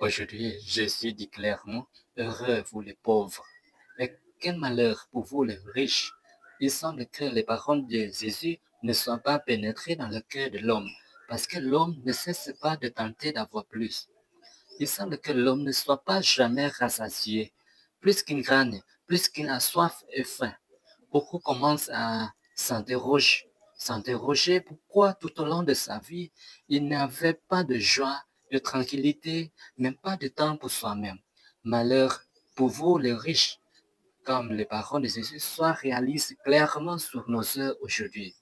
Aujourd'hui, Jésus dit clairement, heureux vous les pauvres. Mais quel malheur pour vous les riches. Il semble que les paroles de Jésus ne soient pas pénétrées dans le cœur de l'homme, parce que l'homme ne cesse pas de tenter d'avoir plus. Il semble que l'homme ne soit pas jamais rassasié. Plus qu'il gagne, plus qu'il a soif et faim. Beaucoup commencent à s'interroger pourquoi tout au long de sa vie, il n'avait pas de joie, de tranquillité, même pas de temps pour soi-même. Malheur pour vous les riches, comme les paroles de Jésus soient réalisées clairement sur nos œuvres aujourd'hui.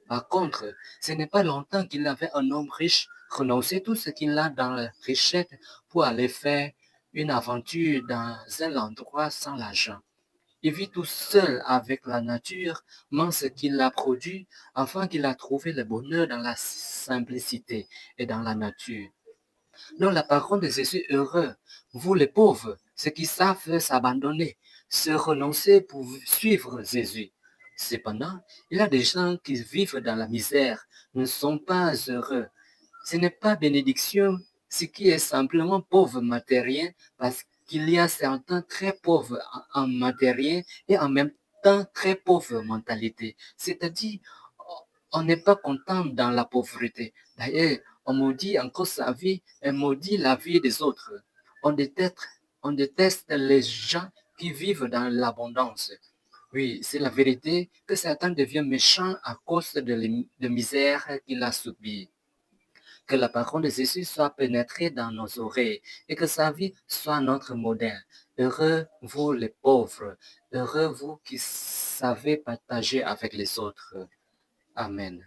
Par contre, ce n'est pas longtemps qu'il avait un homme riche renoncé tout ce qu'il a dans la richesse pour aller faire une aventure dans un endroit sans l'argent. Il vit tout seul avec la nature, mange ce qu'il a produit, afin qu'il a trouvé le bonheur dans la simplicité et dans la nature. Dans la parole de Jésus heureux, vous les pauvres, ceux qui savent s'abandonner, se renoncer pour suivre Jésus. Cependant, il y a des gens qui vivent dans la misère, ne sont pas heureux. Ce n'est pas bénédiction, ce qui est simplement pauvre matériel, parce qu'il y a certains très pauvres en matériel et en même temps très pauvres mentalité. C'est-à-dire, on n'est pas content dans la pauvreté. D'ailleurs, on maudit encore sa vie et maudit la vie des autres. On déteste, on déteste les gens qui vivent dans l'abondance. Oui, c'est la vérité que certains deviennent méchants à cause de misère qu'il a subie. Que la parole de Jésus soit pénétrée dans nos oreilles et que sa vie soit notre modèle. Heureux vous les pauvres, heureux vous qui savez partager avec les autres. Amen.